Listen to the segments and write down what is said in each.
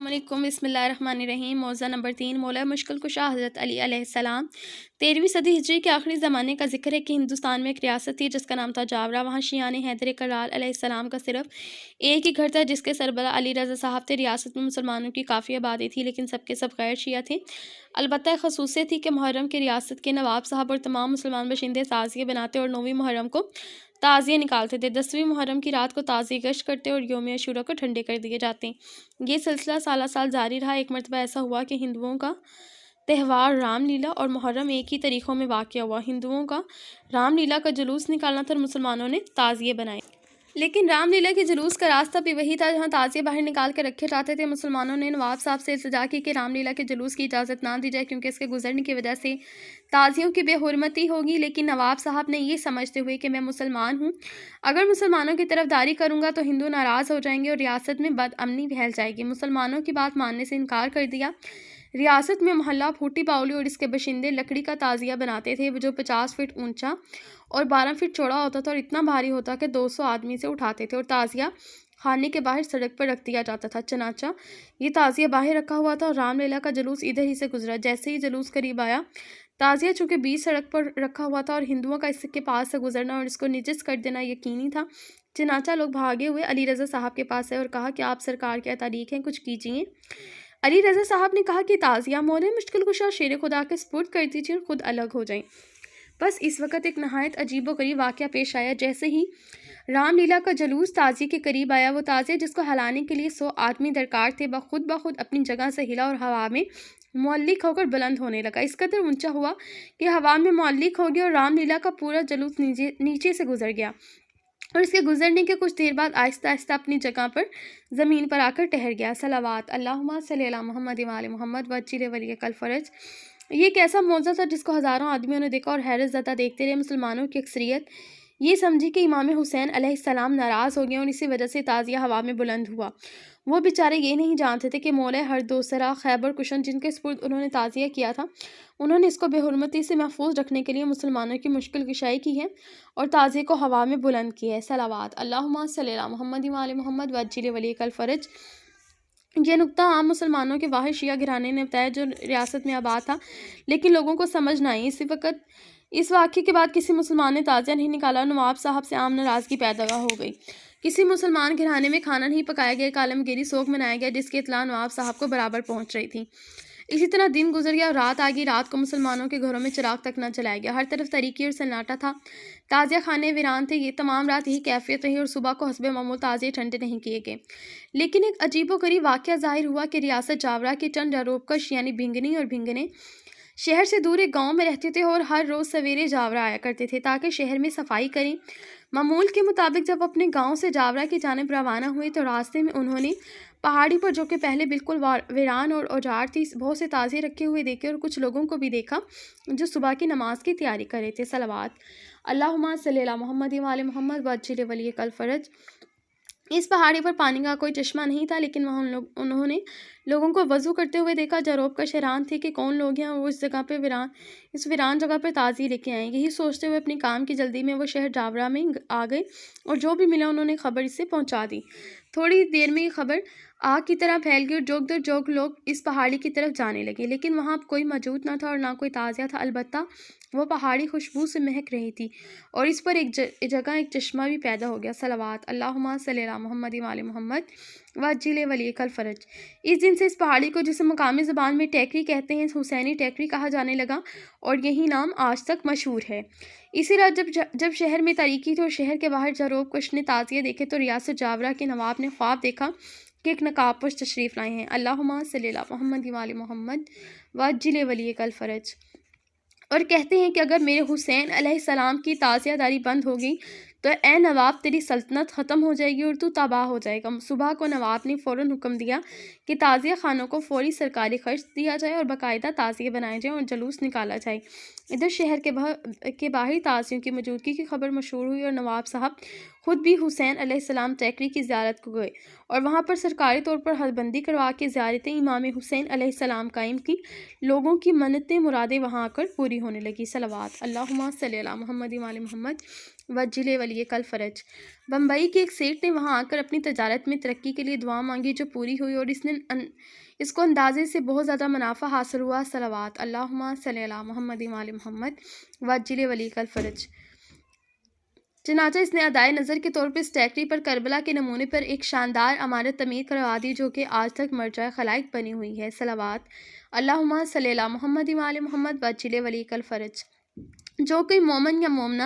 السلام علیکم، بسم اللہ الرحمن الرحیم۔ موضوع نمبر 3، مولا مشکل کشا حضرت علی علیہ السلام۔ 13ویں صدی ہجری کے آخری زمانے کا ذکر ہے کہ ہندوستان میں ایک ریاست تھی جس کا نام تھا جاورا۔ وہاں شیعان حیدر کرار علیہ السلام کا صرف ایک ہی گھر تھا جس کے سربراہ علی رضا صاحب تھے۔ ریاست میں مسلمانوں کی کافی آبادی تھی لیکن سب کے سب غیر شیعہ تھے۔ البتہ ایک خصوصیت تھی کہ محرم کے ریاست کے نواب صاحب اور تمام مسلمان باشندے تعزیے بناتے اور 9ویں محرم کو تعزیے نکالتے تھے۔ 10ویں محرم کی رات کو تعزیے گشت کرتے اور یوم عاشوراء کو ٹھنڈے کر دیے جاتے۔ یہ سلسلہ سالہ سال جاری رہا۔ ایک مرتبہ ایسا ہوا کہ ہندوؤں کا تہوار رام لیلا اور محرم ایک ہی تاریخوں میں واقع ہوا۔ ہندوؤں کا رام لیلا کا جلوس نکالنا تھا اور مسلمانوں نے تعزیے بنائے، لیکن رام لیلا کے جلوس کا راستہ بھی وہی تھا جہاں تعزیے باہر نکال کے رکھے جاتے تھے۔ مسلمانوں نے نواب صاحب سے التجا کی کہ رام لیلا کے جلوس کی اجازت نہ دی جائے کیونکہ اس کے گزرنے کی وجہ سے تعزیوں کی بے حرمتی ہوگی، لیکن نواب صاحب نے یہ سمجھتے ہوئے کہ میں مسلمان ہوں، اگر مسلمانوں کی طرفداری کروں گا تو ہندو ناراض ہو جائیں گے اور ریاست میں بد امنی پھیل جائے گی۔ مسلمانوں کی بات ماننے سے انکار کر دیا۔ ریاست میں محلہ پھوٹی باولی اور اس کے باشندے لکڑی کا تعزیہ بناتے تھے جو 50 فٹ اونچا اور 12 فٹ چوڑا ہوتا تھا اور اتنا بھاری ہوتا کہ 200 آدمی سے اٹھاتے تھے، اور تعزیہ خانے کے باہر سڑک پر رکھ دیا جاتا تھا۔ چنانچہ یہ تعزیہ باہر رکھا ہوا تھا اور رام لیلا کا جلوس ادھر ہی سے گزرا۔ جیسے ہی جلوس قریب آیا، تعزیہ چونکہ بیچ سڑک پر رکھا ہوا تھا اور ہندوؤں کا اس کے پاس سے گزرنا اور اس کو نجس کر دینا یقینی تھا، چنانچہ لوگ بھاگے ہوئے علی رضا صاحب کے پاس آئے اور کہا کہ آپ سرکار کیا تاریخ ہیں، کچھ کیجیے۔ علی رضا صاحب نے کہا کہ تعزیہ مولا مشکل کشا شیر خدا کے سپرد کر دیجیے اور خود الگ ہو جائیں۔ بس اس وقت ایک نہایت عجیب و غریب واقعہ پیش آیا۔ جیسے ہی رام لیلا کا جلوس تعزیے کے قریب آیا، وہ تعزیہ جس کو ہلانے کے لیے 100 آدمی درکار تھے بخود اپنی جگہ سے ہلا اور ہوا میں معلق ہو کر بلند ہونے لگا۔ اس قدر اونچا ہوا کہ ہوا میں معلق ہو گیا اور رام لیلا کا پورا جلوس نیچے سے گزر گیا اور اس کے گزرنے کے کچھ دیر بعد آہستہ آہستہ اپنی جگہ پر زمین پر آ کر ٹھہر گیا۔ صلوات اللہم صلی علی محمد وعلی محمد وعجل ولی کل فرج۔ یہ ایک ایسا معجزہ تھا جس کو ہزاروں آدمیوں نے دیکھا اور حیرت زدہ دیکھتے رہے۔ مسلمانوں کی اکثریت یہ سمجھی کہ امام حسین علیہ السلام ناراض ہو گئے اور اسی وجہ سے تعزیہ ہوا میں بلند ہوا۔ وہ بیچارے یہ نہیں جانتے تھے کہ مولا ہر دوسرا خیبر کشن جن کے سپرد انہوں نے تعزیہ کیا تھا، انہوں نے اس کو بے حرمتی سے محفوظ رکھنے کے لیے مسلمانوں کی مشکل کشائی کی ہے اور تعزیے کو ہوا میں بلند کیا ہے۔ صلوات اللہم صلی علی محمد وعلی محمد وعجل ولی کل فرج۔ یہ نقطہ عام مسلمانوں کے واحد شیعہ گھرانے نے بتایا جو ریاست میں آباد تھا، لیکن لوگوں کو سمجھ نہ آئی۔ اسی وقت اس واقعے کے بعد کسی مسلمان نے تعزیہ نہیں نکالا اور نواب صاحب سے عام ناراضگی پیدا ہو گئی۔ کسی مسلمان گھرانے میں کھانا نہیں پکایا گیا، ایک عالمگیری سوگ منایا گیا جس کی اطلاع نواب صاحب کو برابر پہنچ رہی تھی۔ اسی طرح دن گزر گیا اور رات آ گئی۔ رات کو مسلمانوں کے گھروں میں چراغ تک نہ جلایا گیا، ہر طرف تاریکی اور سناٹا تھا۔ تعزیہ خانے ویران تھے۔ یہ تمام رات یہی کیفیت رہی اور صبح کو حسب معمول تعزیے ٹھنڈے نہیں کیے گئے۔ لیکن ایک عجیب و غریب واقعہ ظاہر ہوا کہ ریاست جاورا کے چند جاروبکش یعنی بھنگنی اور بھنگنے شہر سے دور ایک گاؤں میں رہتے تھے اور ہر روز سویرے جاورا آیا کرتے تھے تاکہ شہر میں صفائی کریں۔ معمول کے مطابق جب اپنے گاؤں سے جاورا کی جانب روانہ ہوئے تو راستے میں انہوں نے پہاڑی پر جو کہ پہلے بالکل ویران اور اوجاڑ تھی بہت سے تعزیے رکھے ہوئے دیکھے اور کچھ لوگوں کو بھی دیکھا جو صبح کی نماز کی تیاری کر رہے تھے۔ صلوات اللہم صلی علی محمد وعلی محمد وعجل ولی کل فرج۔ اس پہاڑی پر پانی کا کوئی چشمہ نہیں تھا لیکن وہاں انہوں نے لوگوں کو وضو کرتے ہوئے دیکھا۔ جاروبکش حیران تھے کہ کون لوگ ہیں اور وہ اس ویران جگہ پر تعزیے لے کے آئے۔ یہی سوچتے ہوئے اپنے کام کی جلدی میں وہ شہر جاورا میں آ گئے اور جو بھی ملا انہوں نے خبر اس سے پہنچا دی۔ تھوڑی دیر میں یہ خبر آگ کی طرح پھیل گئی اور جوگ در جوگ لوگ اس پہاڑی کی طرف جانے لگے، لیکن وہاں اب کوئی موجود نہ تھا اور نہ کوئی تعزیہ تھا، البتہ وہ پہاڑی خوشبو سے مہک رہی تھی اور اس پر ایک جگہ ایک چشمہ بھی پیدا ہو گیا۔ صلوات اللہم صلی علی محمد وعلی محمد وعجل ولی کل فرج۔ اس دن سے اس پہاڑی کو جسے مقامی زبان میں ٹیکری کہتے ہیں حسینی ٹیکری کہا جانے لگا اور یہی نام آج تک مشہور ہے۔ اسی رات جب شہر میں تاریکی تھی اور شہر کے باہر جاروبکش نے تعزیے دیکھے تو ریاست جاورا کے نواب نے خواب دیکھا کہ ایک نقاب پوش تشریف لائے ہیں۔ اللہم صلی علی محمد وعلی محمد وعجل ولی کل فرج، اور کہتے ہیں کہ اگر میرے حسین علیہ السلام کی تعزیہ داری بند ہو گئی تو اے نواب تیری سلطنت ختم ہو جائے گی اور تو تباہ ہو جائے گا۔ صبح کو نواب نے فوراً حکم دیا کہ تعزیہ خانوں کو فوری سرکاری خرچ دیا جائے اور باقاعدہ تعزیے بنائے جائیں اور جلوس نکالا جائے۔ ادھر شہر کے باہر تعزیوں کی موجودگی کی خبر مشہور ہوئی اور نواب صاحب خود بھی حسین علیہ السلام ٹیکری کی زیارت کو گئے اور وہاں پر سرکاری طور پر حد بندی کروا کے زیارتیں امام حسین علیہ السلام قائم کی۔ لوگوں کی منتیں مرادیں وہاں آ کر پوری ہونے لگی۔ صلوات اللہم صلی علی محمد وعلی محمد وجل ولی کل فرج۔ بمبئی کی ایک سیٹ نے وہاں آ کر اپنی تجارت میں ترقی کے لیے دعا مانگی جو پوری ہوئی اور اس کو اندازے سے بہت زیادہ منافع حاصل ہوا۔ صلوات اللہم صلی علی محمد وعلی محمد وجل ولی کل فرج۔ چنانچہ اس نے ادائے نظر کے طور پر اس ٹیکری پر کربلا کے نمونے پر ایک شاندار عمارت تعمیر کروا دی جو کہ آج تک مرجع خلائق بنی ہوئی ہے۔ صلوات اللہم صلی علی محمد وعلی محمد وجل ولی کل فرج۔ جو کوئی مومن یا مومنہ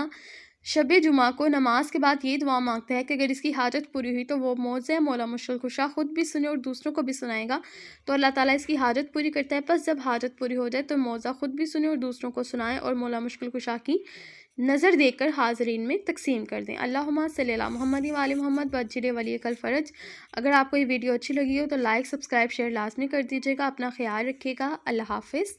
شب جمعہ کو نماز کے بعد یہ دعا مانگتا ہے کہ اگر اس کی حاجت پوری ہوئی تو وہ موزہ مولا مشکل کشا خود بھی سنے اور دوسروں کو بھی سنائے گا تو اللہ تعالیٰ اس کی حاجت پوری کرتا ہے۔ پس جب حاجت پوری ہو جائے تو موزہ خود بھی سنے اور دوسروں کو سنائے اور مولا مشکل کشا کی نظر دیکھ کر حاضرین میں تقسیم کر دیں۔ اللہم صلی علی محمد وعلی محمد وجل ولی کل فرج۔ اگر آپ کو یہ ویڈیو اچھی لگی ہو تو لائک، سبسکرائب، شیئر لازمی کر دیجیے گا۔ اپنا خیال رکھیے گا۔ اللہ حافظ۔